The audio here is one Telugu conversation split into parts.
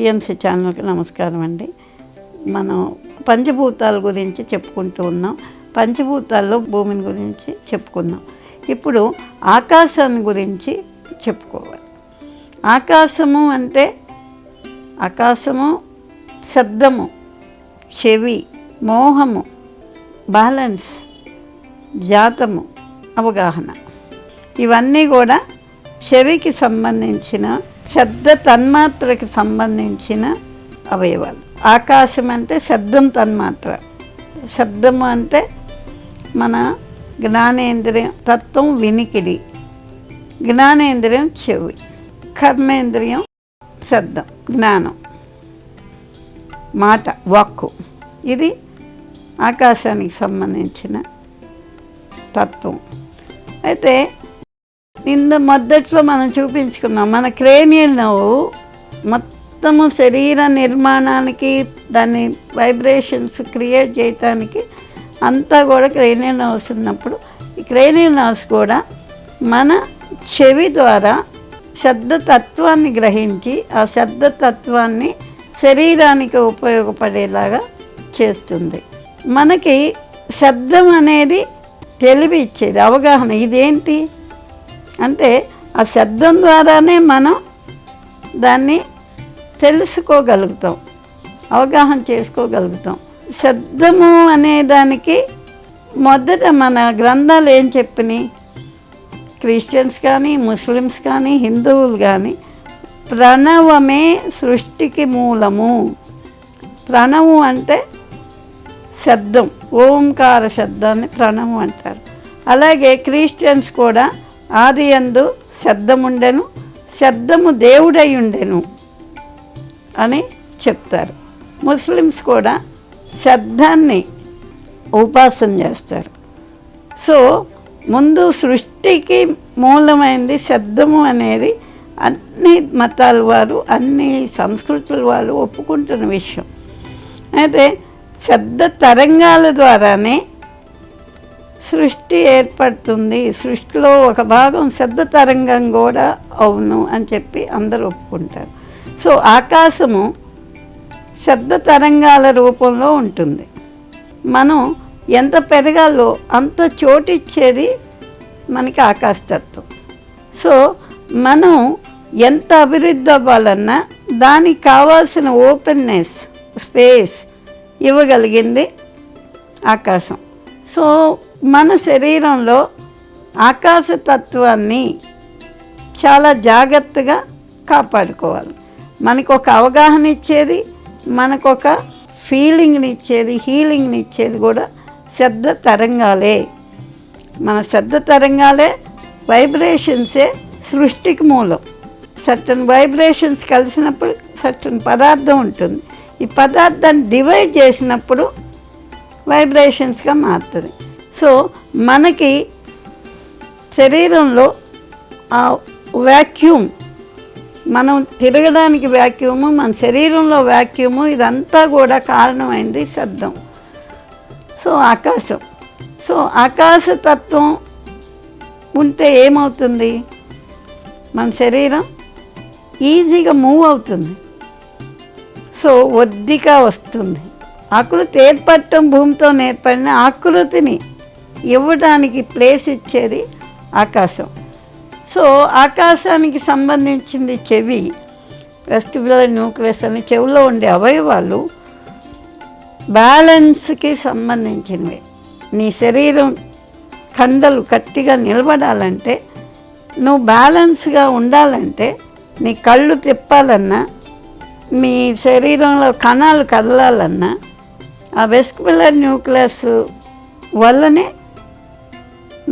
సాపియన్స్ ఛానల్కి నమస్కారం అండి. మనం పంచభూతాల గురించి చెప్పుకుంటూ ఉన్నాం. పంచభూతాల్లో భూమిని గురించి చెప్పుకున్నాం. ఇప్పుడు ఆకాశాన్ని గురించి చెప్పుకోవాలి. ఆకాశము అంటే ఆకాశము శబ్దము, చెవి, మోహము, బ్యాలెన్స్, జాతము, అవగాహన, ఇవన్నీ కూడా చెవికి సంబంధించిన శబ్ద తన్మాత్రకి సంబంధించిన అవయవాలు. ఆకాశం అంటే శబ్దం తన్మాత్ర, శబ్దము అంటే మన జ్ఞానేంద్రియం, తత్వం వినికిడి, జ్ఞానేంద్రియం చెవి, కర్మేంద్రియం శబ్దం, జ్ఞానం, మాట, వాక్కు. ఇది ఆకాశానికి సంబంధించిన తత్వం. అయితే మొదట్లో మనం చూపించుకున్నాం, మన క్రేనియల్ నవ్వు మొత్తము శరీర నిర్మాణానికి, దాన్ని వైబ్రేషన్స్ క్రియేట్ చేయటానికి అంతా కూడా క్రేనియల్ నర్వ్స్ ఉన్నప్పుడు, ఈ క్రేనియల్ నర్వ్స్ కూడా మన చెవి ద్వారా శబ్దతత్వాన్ని గ్రహించి ఆ శబ్దతత్వాన్ని శరీరానికి ఉపయోగపడేలాగా చేస్తుంది. మనకి శబ్దం అనేది తెలివి ఇచ్చేది, అవగాహన. ఇదేంటి అంటే ఆ శబ్దం ద్వారానే మనం దాన్ని తెలుసుకోగలుగుతాం, అవగాహన చేసుకోగలుగుతాం. శబ్దము అనే దానికి మొదట మన గ్రంథాలు ఏం చెప్పినాయి, క్రిస్టియన్స్ కానీ, ముస్లిమ్స్ కానీ, హిందువులు కానీ, ప్రణవమే సృష్టికి మూలము. ప్రణవం అంటే శబ్దం, ఓంకార శబ్దాన్ని ప్రణవం అంటారు. అలాగే క్రిస్టియన్స్ కూడా ఆది యందు శబ్దముండెను, శబ్దము దేవుడై ఉండెను అని చెప్తారు. ముస్లిమ్స్ కూడా శబ్దాన్ని ఉపాసన చేస్తారు. సో ముందు సృష్టికి మూలమైంది శబ్దము అనేది అన్ని మతాల వారు, అన్ని సంస్కృతుల వాళ్ళు ఒప్పుకుంటున్న విషయం. అయితే శబ్ద తరంగాల ద్వారానే సృష్టి ఏర్పడుతుంది, సృష్టిలో ఒక భాగం శబ్ద తరంగం కూడా అవును అని చెప్పి అందరూ ఒప్పుకుంటారు. సో ఆకాశము శబ్ద తరంగాల రూపంలో ఉంటుంది. మనం ఎంత పెరగాలో అంత చోటిచ్చేది మనకి ఆకాశతత్వం. సో మనం ఎంత అభివృద్ధి అవ్వాలన్నా దానికి కావాల్సిన ఓపెన్నెస్, స్పేస్ ఇవ్వగలిగింది ఆకాశం. సో మన శరీరంలో ఆకాశతత్వాన్ని చాలా జాగ్రత్తగా కాపాడుకోవాలి. మనకు ఒక అవగాహన ఇచ్చేది, మనకొక ఫీలింగ్ని ఇచ్చేది, హీలింగ్ని ఇచ్చేది కూడా శబ్ద తరంగాలే. మన శబ్ద తరంగాలే, వైబ్రేషన్సే సృష్టికి మూలం. సర్టన్ వైబ్రేషన్స్ కలిసినప్పుడు సర్టన్ పదార్థం ఉంటుంది. ఈ పదార్థాన్ని డివైడ్ చేసినప్పుడు వైబ్రేషన్స్గా మారుతుంది. సో మనకి శరీరంలో ఆ వ్యాక్యూమ్, మనం తిరగడానికి వ్యాక్యూము, మన శరీరంలో వ్యాక్యూము, ఇదంతా కూడా కారణమైంది శబ్దం. సో ఆకాశం. సో ఆకాశతత్వం ఉంటే ఏమవుతుంది, మన శరీరం ఈజీగా మూవ్ అవుతుంది. సో ఒద్దిక వస్తుంది. ఆకృతి ఏర్పడటం, భూమితో ఏర్పడిన ఆకృతిని ఇవ్వడానికి ప్లేస్ ఇచ్చేది ఆకాశం. సో ఆకాశానికి సంబంధించింది చెవి, వెస్టిబ్యులర్ న్యూక్లియస్ అని చెవిలో ఉండే అవయవాలు బ్యాలెన్స్కి సంబంధించినవి. నీ శరీరం కండలు గట్టిగా నిలబడాలంటే, నువ్వు బ్యాలెన్స్గా ఉండాలంటే, నీ కళ్ళు తిప్పాలన్నా, మీ శరీరంలో కణాలు కదలాలన్నా ఆ వెస్టిబ్యులర్ న్యూక్లియస్ వల్లనే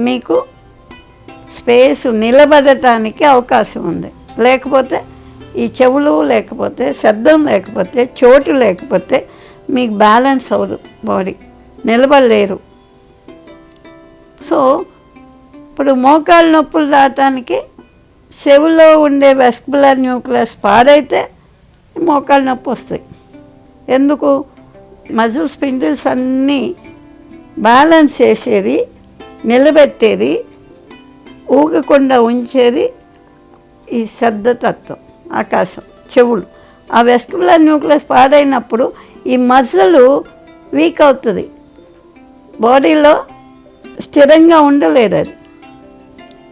మీకు స్పేస్ నిలబడటానికి అవకాశం ఉంది. లేకపోతే ఈ చెవులు లేకపోతే, శబ్దం లేకపోతే, చోటు లేకపోతే మీకు బ్యాలెన్స్ అవ్వదు, బాడీ నిలబడలేరు. సో ఇప్పుడు మోకాళ్ళ నొప్పులు రావటానికి చెవులో ఉండే వెస్టిబ్యులర్ న్యూక్లియస్ పాడైతే మోకాళ్ళ నొప్పి వస్తాయి. ఎందుకు, మజిల్ స్పిండిల్స్ అన్నీ బ్యాలెన్స్ చేసేది, నిలబెట్టేది, ఊగకుండా ఉంచేది ఈ శబ్దతత్వం, ఆకాశం, చెవులు. ఆ వెస్టిబులర్ న్యూక్లియస్ పాడైనప్పుడు ఈ మజిల్ వీక్ అవుతుంది, బాడీలో స్థిరంగా ఉండలేదు. అది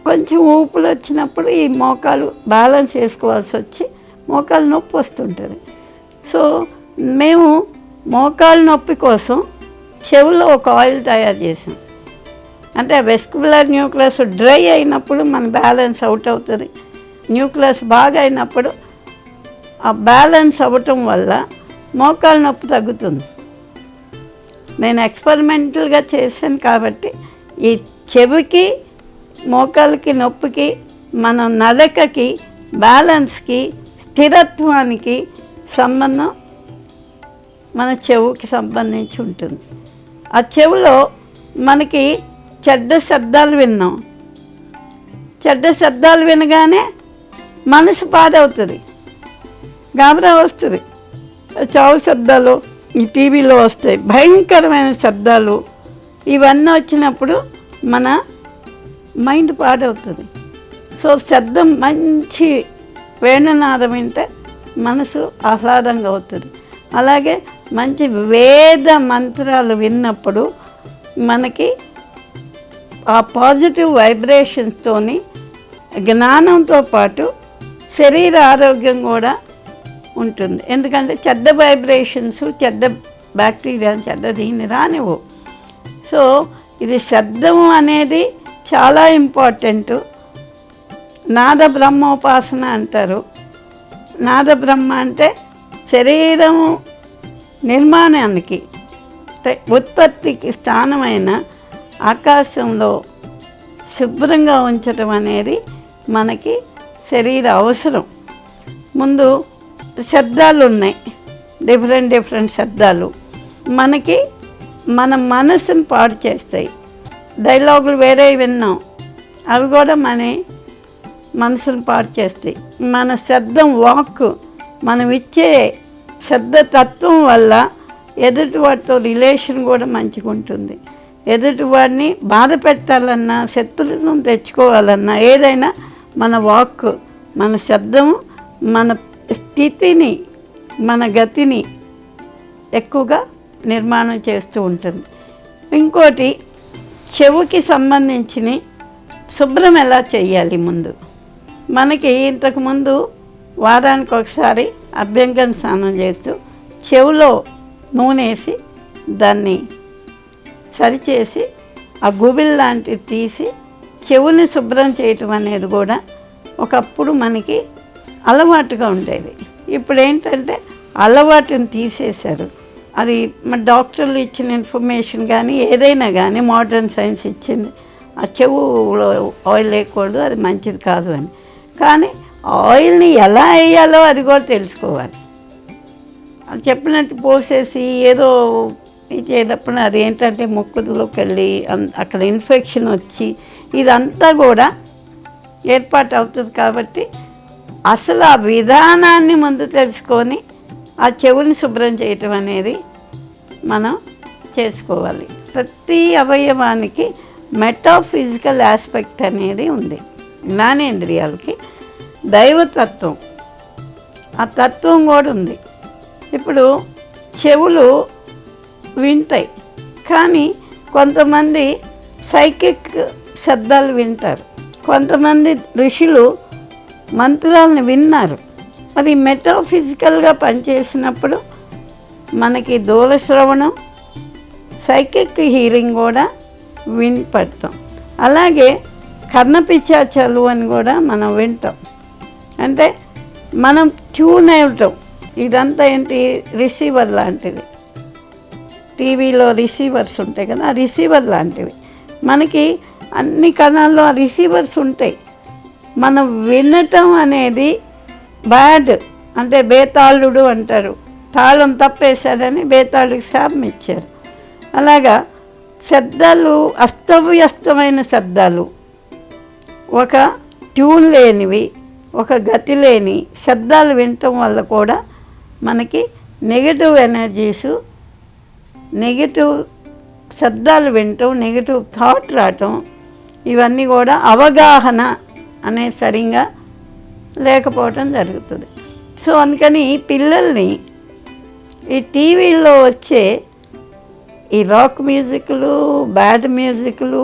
కొంచెం ఊపులు వచ్చినప్పుడు ఈ మోకాలు బ్యాలెన్స్ చేసుకోవాల్సి వచ్చి మోకాలు నొప్పి వస్తుంటుంది. సో మేము మోకాలు నొప్పి కోసం చెవులో ఒక ఆయిల్ తయారు చేసాం. అంటే వెస్టిబులర్ న్యూక్లియస్ డ్రై అయినప్పుడు మన బ్యాలెన్స్ అవుట్ అవుతుంది, న్యూక్లియస్ బాగా అయినప్పుడు ఆ బ్యాలెన్స్ అవ్వటం వల్ల మోకాలు నొప్పి తగ్గుతుంది. నేను ఎక్స్పెరిమెంటల్గా చేశాను కాబట్టి ఈ చెవికి, మోకాలకి నొప్పికి, మన నడకకి, బ్యాలెన్స్కి, స్థిరత్వానికి సంబంధం మన చెవుకి సంబంధించి ఉంటుంది. ఆ చెవులో మనకి చెడ్డ శబ్దాలు విన్నాం, చెడ్డ శబ్దాలు వినగానే మనసు పాడవుతుంది, గాబరా వస్తుంది. చావు శబ్దాలు ఈ టీవీలో వస్తాయి, భయంకరమైన శబ్దాలు. ఇవన్నీ వచ్చినప్పుడు మన మైండ్ పాడవుతుంది. సో శబ్దం మంచి వేణునాదం వింటే మనసు ఆహ్లాదంగా అవుతుంది. అలాగే మంచి వేద మంత్రాలు విన్నప్పుడు మనకి ఆ పాజిటివ్ వైబ్రేషన్స్తోని జ్ఞానంతో పాటు శరీర ఆరోగ్యం కూడా ఉంటుంది. ఎందుకంటే చెడ్డ వైబ్రేషన్స్, చెడ్డ బ్యాక్టీరియా, చెడ్డ దీన్ని రానివ్వు. సో ఇది శబ్దము అనేది చాలా ఇంపార్టెంట్. నాద బ్రహ్మోపాసన అంటారు. నాద బ్రహ్మ అంటే శరీరము నిర్మాణానికి, ఉత్పత్తికి స్థానమైన ఆకాశంలో శుభ్రంగా ఉంచటం అనేది మనకి శరీర అవసరం. ముందు శబ్దాలు ఉన్నాయి, డిఫరెంట్ శబ్దాలు మనకి మన మనసును పాడు చేస్తాయి. డైలాగులు వేరే విన్నాం, అవి కూడా మన మనసును పాడు చేస్తాయి. మన శబ్దం, వాక్, మనం ఇచ్చే శబ్దతత్వం వల్ల ఎదుటివాడితో రిలేషన్ కూడా మంచిగా ఉంటుంది. ఎదుటివాడిని బాధ పెట్టాలన్నా, శత్రుత్వం తెచ్చుకోవాలన్నా, ఏదైనా మన వాక్, మన శబ్దము మన స్థితిని, మన గతిని ఎక్కువగా నిర్మాణం చేస్తూ ఉంటుంది. ఇంకోటి, చెవుకి సంబంధించిన శుభ్రం ఎలా చేయాలి? ముందు మనకి ఇంతకుముందు వారానికి ఒకసారి అభ్యంగన స్నానం చేస్తూ చెవులో నూనె వేసి దాన్ని సరిచేసి ఆ గుబిల్ లాంటివి తీసి చెవుని శుభ్రం చేయటం అనేది కూడా ఒకప్పుడు మనకి అలవాటుగా ఉండేది. ఇప్పుడు ఏంటంటే అలవాటుని తీసేశారు. అది మన డాక్టర్లు ఇచ్చిన ఇన్ఫర్మేషన్ కానీ ఏదైనా కానీ మోడర్న్ సైన్స్ ఇచ్చింది, ఆ చెవులో ఆయిల్ వేయకూడదు, అది మంచిది కాదు అని. కానీ ఆయిల్ని ఎలా వేయాలో అది కూడా తెలుసుకోవాలి. అది చెప్పినట్టు పోసేసి ఏదో ఇచ్చేటప్పుడు అది ఏంటంటే ముక్కులోకి వెళ్ళి అక్కడ ఇన్ఫెక్షన్ వచ్చి ఇదంతా కూడా ఏర్పాటు అవుతుంది. కాబట్టి అసలు ఆ విధానాన్ని ముందు తెలుసుకొని ఆ చెవుని శుభ్రం చేయటం అనేది మనం చేసుకోవాలి. ప్రతి అవయవానికి మెటాఫిజికల్ ఆస్పెక్ట్ అనేది ఉంది. జ్ఞానేంద్రియాలకి దైవతత్వం, ఆ తత్వం కూడా ఉంది. ఇప్పుడు చెవులు వింటాయి, కానీ కొంతమంది సైకిక్ శబ్దాలు వింటారు, కొంతమంది ఋషులు మంత్రాలను విన్నారు. అది మెటాఫిజికల్గా పనిచేసినప్పుడు మనకి దూరశ్రవణం, సైకిక్ హీరింగ్ కూడా వినపడతాం. అలాగే కర్ణపిశాచాలు అని కూడా మనం వింటాం. అంటే మనం ట్యూన్ అవ్వటం, ఇదంతా ఏంటి, రిసీవర్ లాంటిది. టీవీలో రిసీవర్స్ ఉంటాయి కదా, ఆ రిసీవర్ లాంటివి. మనకి అన్ని కణాల్లో ఆ రిసీవర్స్ ఉంటాయి. మనం వినటం అనేది బ్యాడ్, అంటే బేతాళుడు అంటారు, తాళం తప్పేశాడని బేతాళుడికి శాపం ఇచ్చారు. అలాగా శబ్దాలు, అస్తవ్యస్తమైన శబ్దాలు, ఒక ట్యూన్ లేనివి, ఒక గతి లేని శబ్దాలు వినటం వల్ల కూడా మనకి నెగటివ్ ఎనర్జీసు, నెగటివ్ శబ్దాలు వినటం, నెగటివ్ థాట్ రావటం, ఇవన్నీ కూడా అవగాహన అనేది సరిగ్గా లేకపోవటం జరుగుతుంది. సో అందుకని పిల్లల్ని ఈ టీవీలో వచ్చే ఈ రాక్ మ్యూజిక్లు, బ్యాడ్ మ్యూజిక్లు,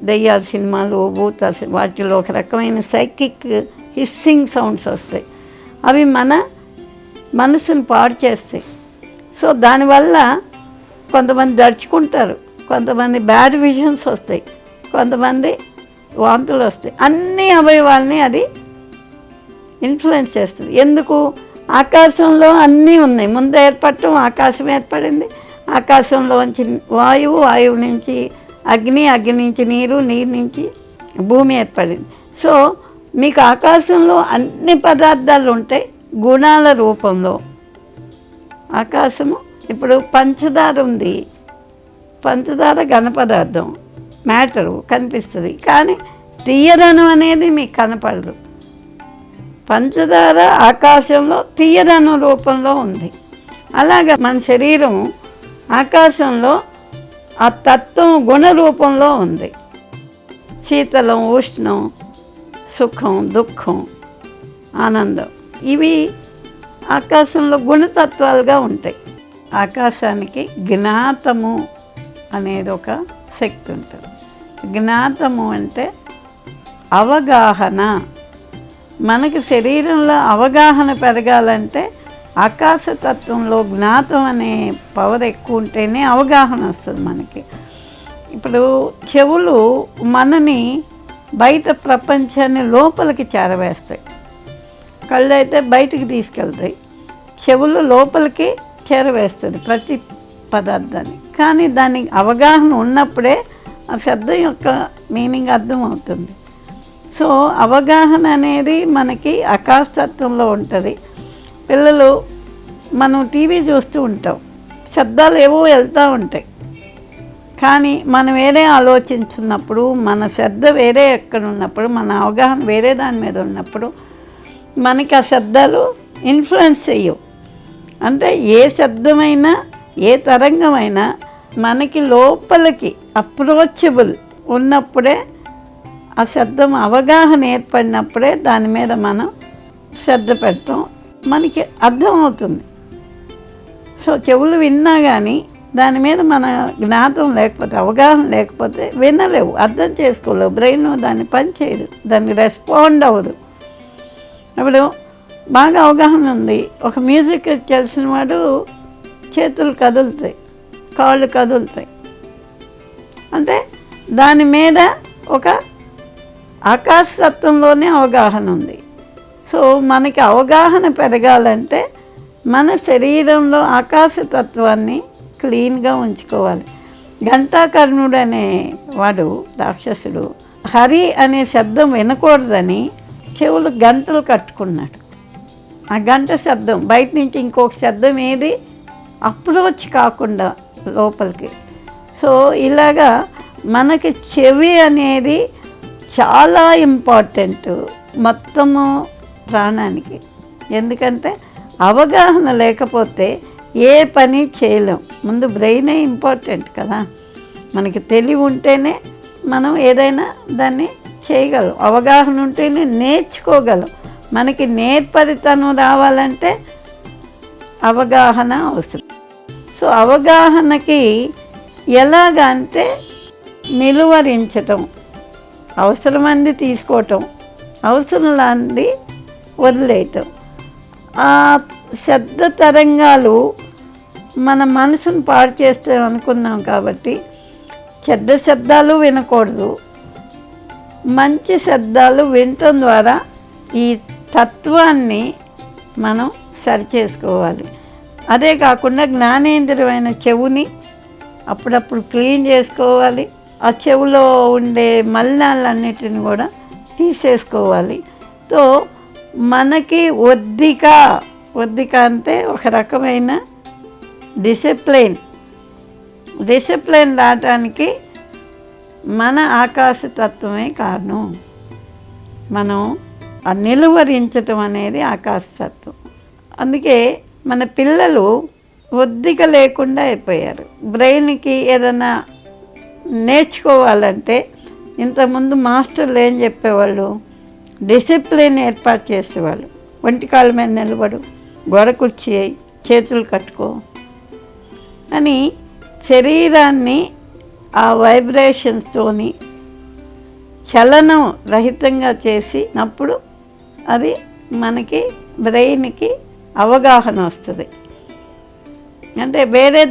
దెయ్యాల సినిమాలు, భూతాల సినిమా, వాటిలో ఒక రకమైన సైకిక్ హిస్సింగ్ సౌండ్స్ వస్తాయి. అవి మన మనసును పాడు చేస్తాయి. సో దానివల్ల కొంతమంది దడుచుకుంటారు, కొంతమంది బ్యాడ్ విజన్స్ వస్తాయి, కొంతమంది వాంతులు వస్తాయి. అన్ని అవయవాల్ని అది ఇన్ఫ్లుయెన్స్ చేస్తుంది. ఎందుకు? ఆకాశంలో అన్నీ ఉన్నాయి. ముందు ఏర్పడటం ఆకాశం ఏర్పడింది. ఆకాశంలోంచి వాయువు, వాయువు నుంచి అగ్ని, అగ్ని నుంచి నీరు, నీరు నుంచి భూమి ఏర్పడింది. సో మీకు ఆకాశంలో అన్ని పదార్థాలు ఉంటాయి గుణాల రూపంలో. ఆకాశము ఇప్పుడు పంచదార ఉంది, పంచదార ఘన పదార్థం, మ్యాటరు కనిపిస్తుంది, కానీ తీయదనం అనేది మీకు కనపడదు. పంచదార ఆకాశంలో తీయదనం రూపంలో ఉంది. అలాగే మన శరీరం ఆకాశంలో ఆ తత్వం గుణ రూపంలో ఉంది. శీతలం, ఉష్ణం, సుఖం, దుఃఖం, ఆనందం, ఇవి ఆకాశంలో గుణతత్వాలుగా ఉంటాయి. ఆకాశానికి జ్ఞాతము అనేది ఒక శక్తి ఉంటుంది. జ్ఞాతము అంటే అవగాహన. మనకి శరీరంలో అవగాహన పెరగాలంటే ఆకాశతత్వంలో జ్ఞాతం అనే పవర్ ఎక్కువ ఉంటేనే అవగాహన వస్తుంది మనకి. ఇప్పుడు చెవులు మనని బయట ప్రపంచాన్ని లోపలికి చేరవేస్తాయి. కళ్ళు అయితే బయటికి తీసుకెళ్తాయి, చెవులు లోపలికి చేరవేస్తుంది ప్రతి పదార్థాన్ని. కానీ దానికి అవగాహన ఉన్నప్పుడే ఆ శబ్దం యొక్క మీనింగ్ అర్థమవుతుంది. సో అవగాహన అనేది మనకి ఆకాశతత్వంలో ఉంటుంది. పిల్లలు మనం టీవీ చూస్తూ ఉంటాం, శబ్దాలు ఏవో వెళ్తూ ఉంటాయి, కానీ మనం వేరే ఆలోచించున్నప్పుడు, మన శ్రద్ధ వేరే ఎక్కడ ఉన్నప్పుడు, మన అవగాహన వేరే దాని మీద ఉన్నప్పుడు మనకి ఆ శబ్దాలు ఇన్ఫ్లుయెన్స్ చెయ్యవు. అంటే ఏ శబ్దమైనా, ఏ తరంగమైనా మనకి లోపలికి అప్రోచబుల్ ఉన్నప్పుడే, ఆ శబ్దం అవగాహన ఏర్పడినప్పుడే దాని మీద మనం శ్రద్ధ పెడతాం, మనకి అర్థమవుతుంది. సో చెవులు విన్నా కానీ దాని మీద మన జ్ఞాతం లేకపోతే, అవగాహన లేకపోతే వినలేవు, అర్థం చేసుకోలేవు, బ్రెయిన్ దాన్ని పనిచేయదు, దాన్ని రెస్పాండ్ అవ్వదు. ఇప్పుడు బాగా అవగాహన ఉంది, ఒక మ్యూజిక్ తెలిసిన వాడు చేతులు కదులుతాయి, కాళ్ళు కదులుతాయి, అంటే దాని మీద ఒక ఆకాశతత్వంలోనే అవగాహన ఉంది. సో మనకి అవగాహన పెరగాలంటే మన శరీరంలో ఆకాశతత్వాన్ని క్లీన్గా ఉంచుకోవాలి. ఘంటాకర్ణుడు అనే వాడు రాక్షసుడు హరి అనే శబ్దం వినకూడదని చెవులు గంటలు కట్టుకున్నాడు. ఆ గంట శబ్దం బయట నుంచి ఇంకొక శబ్దం ఏది అప్రోచ్ కాకుండా లోపలికి. సో ఇలాగా మనకి చెవి అనేది చాలా ఇంపార్టెంట్ మొత్తము ప్రాణానికి. ఎందుకంటే అవగాహన లేకపోతే ఏ పని చేయలేం. ముందు బ్రెయినే ఇంపార్టెంట్ కదా. మనకి తెలివి ఉంటేనే మనం ఏదైనా దాన్ని చేయగలం, అవగాహన ఉంటేనే నేర్చుకోగలం. మనకి నేర్పరితనం రావాలంటే అవగాహన అవసరం. సో అవగాహనకి ఎలాగంటే నిలువరించటం, అవసరమంది తీసుకోవటం, అవసరం లాంది వదిలేయటం. ఆ శబ్ద తరంగాలు మన మనసును పాడు చేస్తాం అనుకున్నాం కాబట్టి చెడ్డ శబ్దాలు వినకూడదు, మంచి శబ్దాలు వినటం ద్వారా ఈ తత్వాన్ని మనం సరిచేసుకోవాలి. అదే కాకుండా జ్ఞానేంద్రియమైన చెవుని అప్పుడప్పుడు క్లీన్ చేసుకోవాలి. ఆ చెవులో ఉండే మలినాలన్నిటిని కూడా తీసేసుకోవాలి. సో మనకి ఒద్దిక అంటే ఒక రకమైన డిసిప్లిన్ రావటానికి మన ఆకాశతత్వమే కారణం. మనం ఆ నిలువరించటం అనేది ఆకాశతత్వం. అందుకే మన పిల్లలు ఒద్దిక లేకుండా అయిపోయారు. బ్రెయిన్కి ఏదైనా నేర్చుకోవాలంటే ఇంతకుముందు మాస్టర్లు ఏం చెప్పేవాళ్ళు, డిసిప్లిన్ ఏర్పాటు చేసేవాళ్ళు. ఒంటి కాళ్ళ మీద నిలబడు, గోడ కుర్చీ అయి చేతులు కట్టుకో అని శరీరాన్ని ఆ వైబ్రేషన్స్తోని చలనం రహితంగా చేసినప్పుడు అది మనకి బ్రెయిన్కి అవగాహన వస్తుంది. అంటే వేరే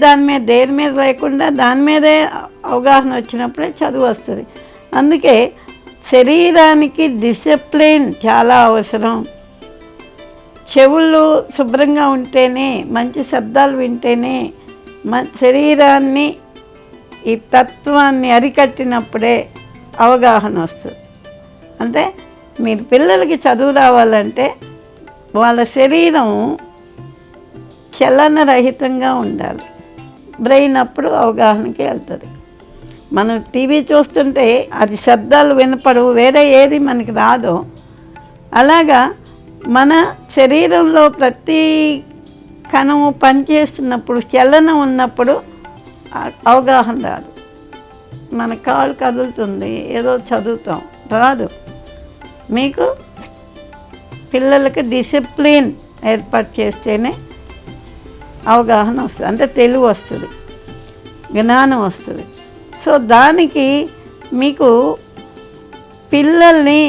దేని మీద లేకుండా దాని మీదే అవగాహన వచ్చినప్పుడే చదువు వస్తుంది. అందుకే శరీరానికి డిసిప్లిన్ చాలా అవసరం. చెవులు శుభ్రంగా ఉంటేనే, మంచి శబ్దాలు వింటేనే శరీరాన్ని ఈ తత్వాన్ని అరికట్టినప్పుడే అవగాహన వస్తుంది. అంటే మీరు పిల్లలకి చదువు రావాలంటే వాళ్ళ శరీరం చలనరహితంగా ఉండాలి. బ్రెయిన్ అప్పుడు అవగాహనకి వెళ్తుంది. మనం టీవీ చూస్తుంటే అది శబ్దాలు వినపడవు, వేరే ఏది మనకి రాదో, అలాగా మన శరీరంలో ప్రతి కణము పనిచేస్తున్నప్పుడు చలనం ఉన్నప్పుడు అవగాహన రాదు. మన కాలు కదులుతుంది, ఏదో చదువుతాం, రాదు. మీకు పిల్లలకి డిసిప్లిన్ ఏర్పాటు చేస్తేనే అవగాహన వస్తుంది, అంటే తెలివి వస్తుంది, జ్ఞానం వస్తుంది. సో దానికి మీకు పిల్లల్ని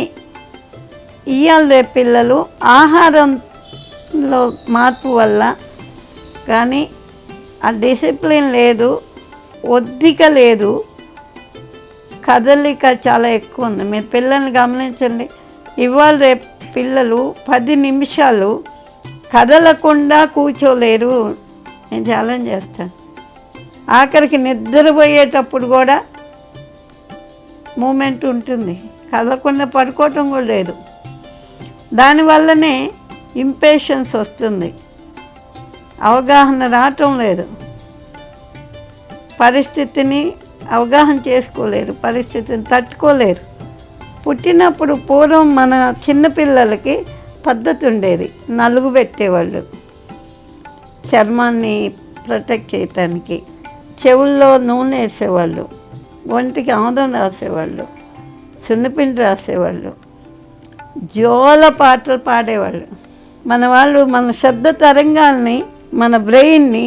ఇవాళ పిల్లలు ఆహారంలో మార్పు వల్ల కానీ ఆ డిసిప్లిన్ లేదు, ఒద్దిక లేదు, కదలిక చాలా ఎక్కువ ఉంది. మీరు పిల్లల్ని గమనించండి. ఇవాళ రేపు పిల్లలు 10 నిమిషాలు కదలకుండా కూర్చోలేరు. నేను ఛాలెంజ్ చేస్తాను. ఆఖరికి నిద్రపోయేటప్పుడు కూడా మూమెంట్ ఉంటుంది, కదలకుండా పడుకోవటం కూడా లేదు. దానివల్లనే ఇంపేషన్స్ వస్తుంది, అవగాహన రావటం లేదు, పరిస్థితిని అవగాహన చేసుకోలేరు, పరిస్థితిని తట్టుకోలేరు. పుట్టినప్పుడు పూర్వం మన చిన్నపిల్లలకి పద్ధతి ఉండేది. నలుగు పెట్టేవాళ్ళు చర్మాన్ని ప్రొటెక్ట్ చేయటానికి, చెవుల్లో నూనె వేసేవాళ్ళు, ఒంటికి ఆముదం రాసేవాళ్ళు, సున్నిపిండి రాసేవాళ్ళు, జోల పాటలు పాడేవాళ్ళు. మన శబ్ద తరంగాల్ని, మన బ్రెయిన్ని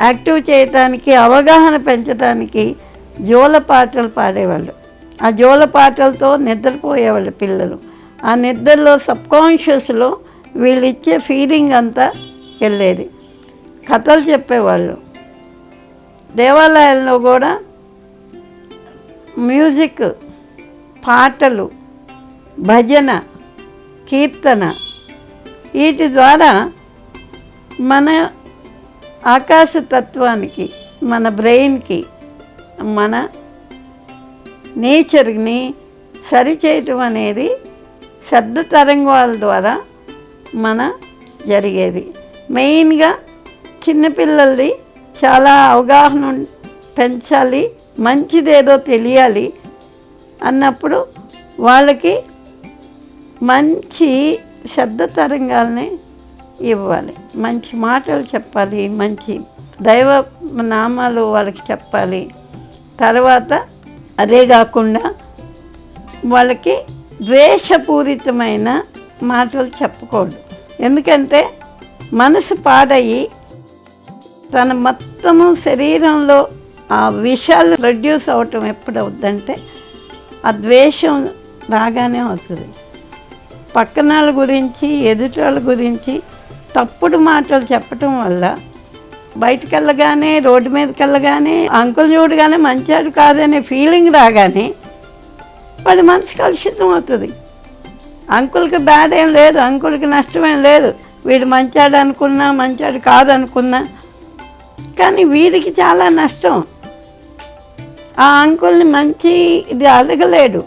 యాక్టివ్ చేయటానికి, అవగాహన పెంచడానికి జోల పాటలు పాడేవాళ్ళు. ఆ జోల పాటలతో నిద్రపోయేవాళ్ళు పిల్లలు. ఆ నిద్రలో సబ్కాన్షియస్లో వీళ్ళు ఇచ్చే ఫీలింగ్ అంతా వెళ్ళేది. కథలు చెప్పేవాళ్ళు. దేవాలయాల్లో కూడా మ్యూజిక్, పాటలు, భజన, కీర్తన, వీటి ద్వారా మన ఆకాశతత్వానికి, మన బ్రెయిన్కి, మన నేచర్ని సరిచేయటం అనేది శబ్ద తరంగాల ద్వారా మన జరిగేది. మెయిన్గా చిన్నపిల్లల్ని చాలా అవగాహన పెంచాలి, మంచిదేదో తెలియాలి అన్నప్పుడు వాళ్ళకి మంచి శబ్ద తరంగాల్ని ఇవ్వాలి, మంచి మాటలు చెప్పాలి, మంచి దైవ నామాలు వాళ్ళకి చెప్పాలి. తర్వాత అదే కాకుండా వాళ్ళకి ద్వేషపూరితమైన మాటలు చెప్పకూడదు. ఎందుకంటే మనసు పాడయి తన మొత్తము శరీరంలో ఆ విషాలు ప్రొడ్యూస్ అవటం ఎప్పుడు అవుద్దంటే ఆ ద్వేషం రాగానే అవుతుంది. పక్కన వాళ్ళ గురించి, ఎదుటి వాళ్ళ గురించి తప్పుడు మాటలు చెప్పటం వల్ల బయటకు వెళ్ళగానే, రోడ్డు మీదకి వెళ్ళగానే, అంకుల్ చూడగానే మంచాడు కాదనే ఫీలింగ్ రాగానే వాడి మనసు కలుషితం అవుతుంది. అంకుల్కి బ్యాడ్ ఏం లేదు, అంకుల్కి నష్టమేం లేదు, వీడు మంచాడు అనుకున్నా, మంచాడు కాదనుకున్నా, కానీ వీడికి చాలా నష్టం. ఆ అంకుల్ని మంచి ఇది అడగలేడు.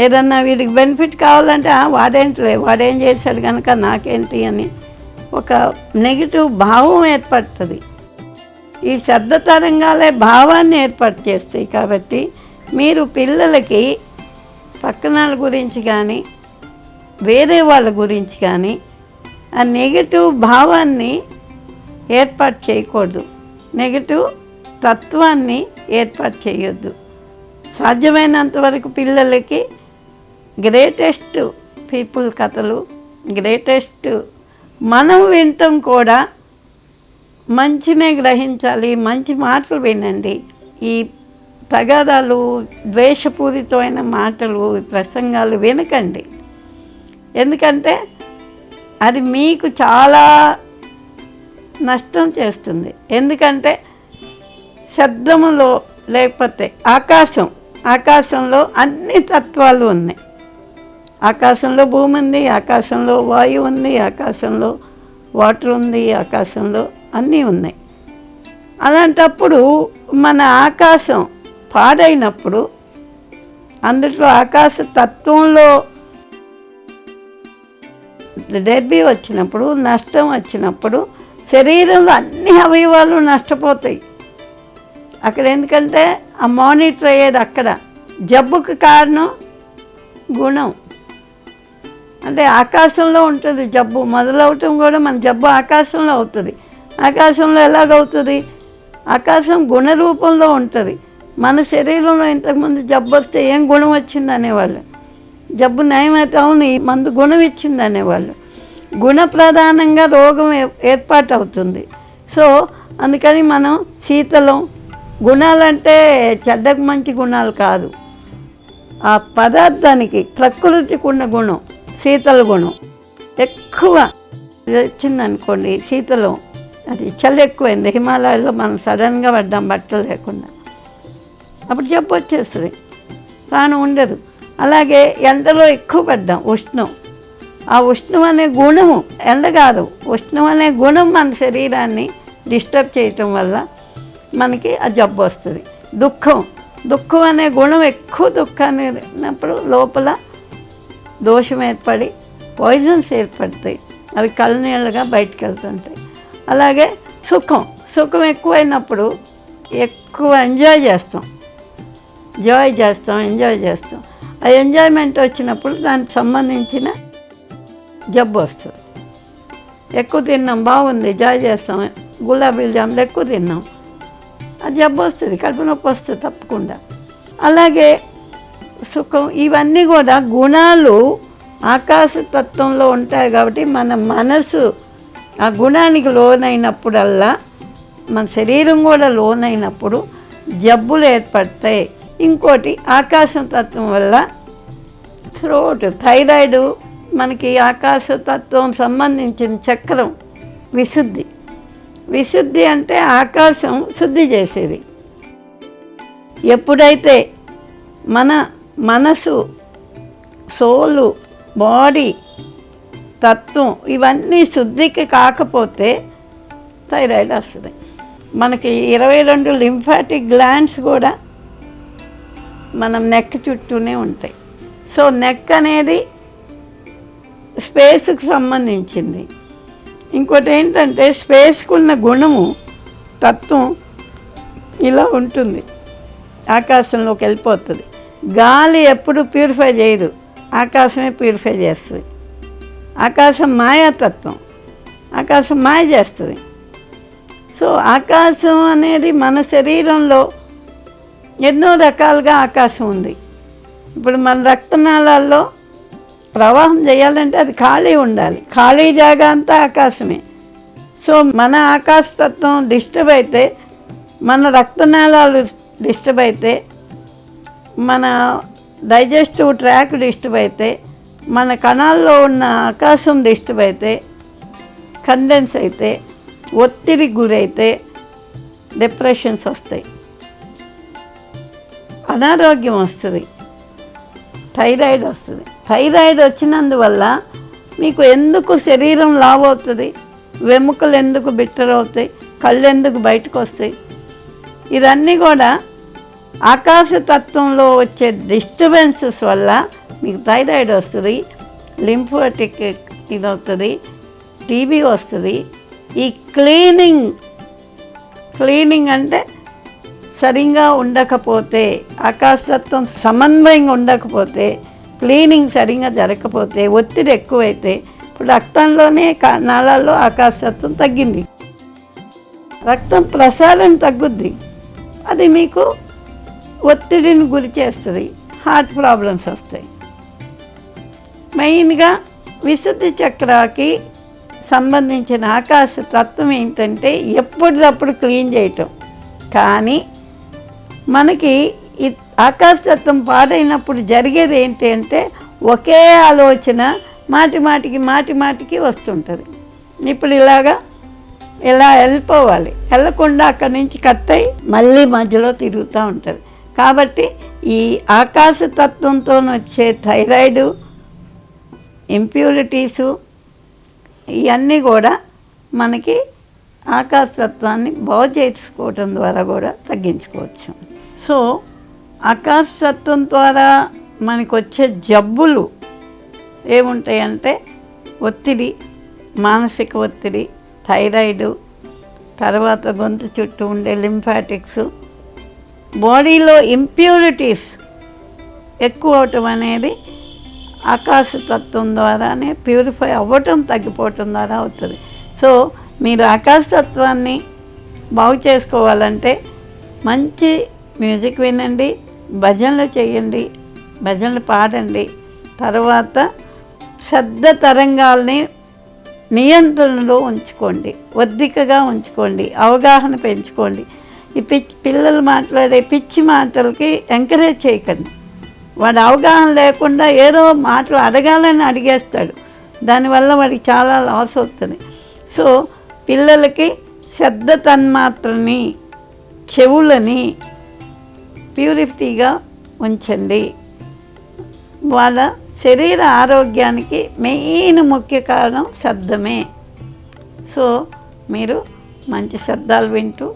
ఏదన్నా వీడికి బెనిఫిట్ కావాలంటే వాడేం చేశాడు కనుక నాకేంటి అని ఒక నెగిటివ్ భావం ఏర్పడుతుంది. ఈ శబ్ద తరంగాలే భావాన్ని ఏర్పాటు చేస్తాయి. కాబట్టి మీరు పిల్లలకి పక్కన వాళ్ళ గురించి కానీ, వేరే వాళ్ళ గురించి కానీ ఆ నెగిటివ్ భావాన్ని ఏర్పాటు చేయకూడదు, నెగిటివ్ తత్వాన్ని ఏర్పాటు చేయొద్దు. సాధ్యమైనంత వరకు పిల్లలకి గ్రేటెస్ట్ పీపుల్ కథలు, గ్రేటెస్ట్ మనం వినటం కూడా మంచినే గ్రహించాలి, మంచి మాటలు వినండి. ఈ తగాదాలు, ద్వేషపూరితమైన మాటలు, ప్రసంగాలు వినకండి. ఎందుకంటే అది మీకు చాలా నష్టం చేస్తుంది. ఎందుకంటే శబ్దములో లేకపోతే ఆకాశంలో అన్ని తత్వాలు ఉన్నాయి. ఆకాశంలో భూమి ఉంది, ఆకాశంలో వాయువు ఉంది, ఆకాశంలో వాటర్ ఉంది, ఆకాశంలో అన్నీ ఉన్నాయి. అలాంటప్పుడు మన ఆకాశం పాడైనప్పుడు, అందులో ఆకాశ తత్వంలో దెబ్బి వచ్చినప్పుడు, నష్టం వచ్చినప్పుడు శరీరంలో అన్ని అవయవాలు నష్టపోతాయి. అక్కడ ఎందుకంటే ఆ మానిటర్ అయ్యేది అక్కడ. జబ్బుకు కారణం గుణం. అంటే ఆకాశంలో ఉంటుంది జబ్బు. మొదలవటం కూడా మన జబ్బు ఆకాశంలో అవుతుంది. ఆకాశంలో ఎలాగవుతుంది? ఆకాశం గుణ రూపంలో ఉంటుంది. మన శరీరంలో ఇంతకుముందు జబ్బు వస్తే ఏం గుణం వచ్చింది అనేవాళ్ళు. జబ్బు నయమైతే అవును ఈ మందు గుణం ఇచ్చింది అనేవాళ్ళు. గుణ ప్రధానంగా రోగం ఏర్పాటు అవుతుంది. సో అందుకని మనం శీతలం, గుణాలంటే చెడ్డకు మంచి గుణాలు కాదు, ఆ పదార్థానికి ప్రకృతికి ఉన్న గుణం శీతల గుణం. ఎక్కువ వచ్చిందనుకోండి శీతలం, అది చలి ఎక్కువైంది, హిమాలయాల్లో మనం సడన్గా పడ్డాం బట్టలు లేకుండా, అప్పుడు జబ్బు వచ్చేస్తుంది, ప్రాణం ఉండదు. అలాగే ఎండలో ఎక్కువ పడ్డాం, ఉష్ణం, ఆ ఉష్ణం అనే గుణము, ఎండ కాదు ఉష్ణం అనే గుణం మన శరీరాన్ని డిస్టర్బ్ చేయటం వల్ల మనకి ఆ జబ్బు వస్తుంది. దుఃఖం అనే గుణం, ఎక్కువ దుఃఖాన్ని ఉన్నప్పుడు లోపల దోషం ఏర్పడి పాయిజన్స్ ఏర్పడతాయి, అవి కళ్ళనీళ్ళగా బయటకు వెళ్తుంటాయి. అలాగే సుఖం ఎక్కువైనప్పుడు ఎక్కువ ఎంజాయ్ చేస్తాం. ఆ ఎంజాయ్మెంట్ వచ్చినప్పుడు దానికి సంబంధించిన జబ్బు వస్తుంది. ఎక్కువ తిన్నాం, బాగుంది, జాయ్ చేస్తాం, గులాబీలు జాములు ఎక్కువ తిన్నాం, ఆ జబ్బు వస్తుంది, కడుపు నొప్పి వస్తుంది తప్పకుండా. అలాగే సుఖం, ఇవన్నీ కూడా గుణాలు ఆకాశతత్వంలో ఉంటాయి. కాబట్టి మన మనసు ఆ గుణానికి లోనైనప్పుడల్లా, మన శరీరం కూడా లోనైనప్పుడు జబ్బులు ఏర్పడతాయి. ఇంకోటి ఆకాశతత్వం వల్ల థ్రోట్, థైరాయిడ్, మనకి ఆకాశతత్వం సంబంధించిన చక్రం విశుద్ధి అంటే ఆకాశం శుద్ధి చేసేది. ఎప్పుడైతే మన మనసు, సోలు, బాడీ, తత్వం ఇవన్నీ శుద్ధికి కాకపోతే థైరాయిడ్ వస్తుంది. మనకి 22 లింఫాటిక్ గ్లాండ్స్ కూడా మనం నెక్ చుట్టూనే ఉంటాయి. సో నెక్ అనేది స్పేస్కి సంబంధించింది. ఇంకోటి ఏంటంటే స్పేస్కి ఉన్న గుణము, తత్వం ఇలా ఉంటుంది, ఆకాశంలోకి వెళ్ళిపోతుంది. గాలి ఎప్పుడు ప్యూరిఫై చేయదు, ఆకాశమే ప్యూరిఫై చేస్తుంది. ఆకాశం మాయాతత్వం, ఆకాశం మాయ చేస్తుంది. సో ఆకాశం అనేది మన శరీరంలో ఎన్నో రకాలుగా ఆకాశం ఉంది. ఇప్పుడు మన రక్తనాళాల్లో ప్రవాహం చేయాలంటే అది ఖాళీ ఉండాలి, ఖాళీ జాగా అంతా ఆకాశమే. సో మన ఆకాశతత్వం డిస్టర్బ్ అయితే, మన రక్తనాళాలు డిస్టర్బ్ అయితే, మన డైజెస్టివ్ ట్రాక్ డిస్టర్బ్ అయితే, మన కణాల్లో ఉన్న ఆకాశం డిస్టర్బ్ అయితే, కండెన్స్ అయితే, ఒత్తిడికి గురైతే డిప్రెషన్స్ వస్తాయి, అనారోగ్యం వస్తుంది, థైరాయిడ్ వస్తుంది. థైరాయిడ్ వచ్చినందువల్ల మీకు ఎందుకు శరీరం లావు అవుతుంది, వెముకలు ఎందుకు బిట్టరవుతాయి, కళ్ళు ఎందుకు బయటకు వస్తాయి, ఇదన్నీ కూడా ఆకాశతత్వంలో వచ్చే డిస్టర్బెన్సెస్ వల్ల మీకు థైరాయిడ్ వస్తుంది, లింఫాటిక్ ఇది అవుతుంది, టీబీ వస్తుంది. ఈ క్లీనింగ్ అంటే సరిగ్గా ఉండకపోతే, ఆకాశతత్వం సమన్వయంగా ఉండకపోతే, క్లీనింగ్ సరిగ్గా జరగకపోతే, ఒత్తిడి ఎక్కువైతే, ఇప్పుడు రక్తంలోనే నాళాల్లో ఆకాశతత్వం తగ్గింది, రక్తం ప్రసారం తగ్గుద్ది, అది మీకు ఒత్తిడిని గురి చేస్తుంది, హార్ట్ ప్రాబ్లమ్స్ వస్తాయి. మెయిన్గా విశుద్ధి చక్రాకి సంబంధించిన ఆకాశ తత్వం ఏంటంటే ఎప్పటికప్పుడు క్లీన్ చేయటం. కానీ మనకి ఈ ఆకాశతత్వం పాడైనప్పుడు జరిగేది ఏంటి అంటే ఒకే ఆలోచన మాటి మాటికి వస్తుంటుంది. ఇప్పుడు ఇలా వెళ్ళిపోవాలి, వెళ్ళకుండా అక్కడి నుంచి కట్ అయ్యి మళ్ళీ మధ్యలో తిరుగుతూ ఉంటుంది. కాబట్టి ఈ ఆకాశతత్వంతో వచ్చే థైరాయిడ్, ఇంప్యూరిటీసు ఇవన్నీ కూడా మనకి ఆకాశతత్వాన్ని బాగు చేసుకోవటం ద్వారా కూడా తగ్గించుకోవచ్చు. సో ఆకాశతత్వం ద్వారా మనకు వచ్చే జబ్బులు ఏముంటాయంటే ఒత్తిడి, మానసిక ఒత్తిడి, థైరాయిడ్, తర్వాత గొంతు చుట్టూ ఉండే లింఫాటిక్స్, బాడీలో ఇంప్యూరిటీస్ ఎక్కువ అవటం అనేది ఆకాశతత్వం ద్వారానే ప్యూరిఫై అవ్వటం, తగ్గిపోవటం ద్వారా అవుతుంది. సో మీరు ఆకాశతత్వాన్ని బాగు చేసుకోవాలంటే మంచి మ్యూజిక్ వినండి, భజనలు చేయండి, భజనలు పాడండి. తర్వాత శబ్ద తరంగాల్ని నియంత్రణలో ఉంచుకోండి, ఒద్దికగా ఉంచుకోండి, అవగాహన పెంచుకోండి. ఈ పిల్లలు మాట్లాడే పిచ్చి మాటలకి ఎంకరేజ్ చేయకండి. వాడు అవగాహన లేకుండా ఏదో మాటలు అడగాలని అడిగేస్తాడు, దానివల్ల వాడికి చాలా లాస్ అవుతుంది. సో పిల్లలకి శబ్ద తన్మాత్రని, చెవులని ప్యూరిటీగా ఉంచండి. వాళ్ళ శరీర ఆరోగ్యానికి మెయిన్ ముఖ్య కారణం శబ్దమే. సో మీరు మంచి శబ్దాలు వింటూ,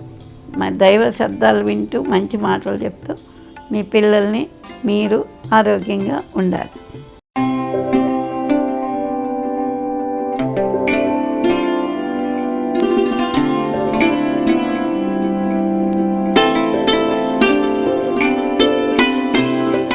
దైవ శబ్దాలు వింటూ, మంచి మాటలు చెప్తూ మీ పిల్లల్ని మీరు ఆరోగ్యంగా ఉండాలి.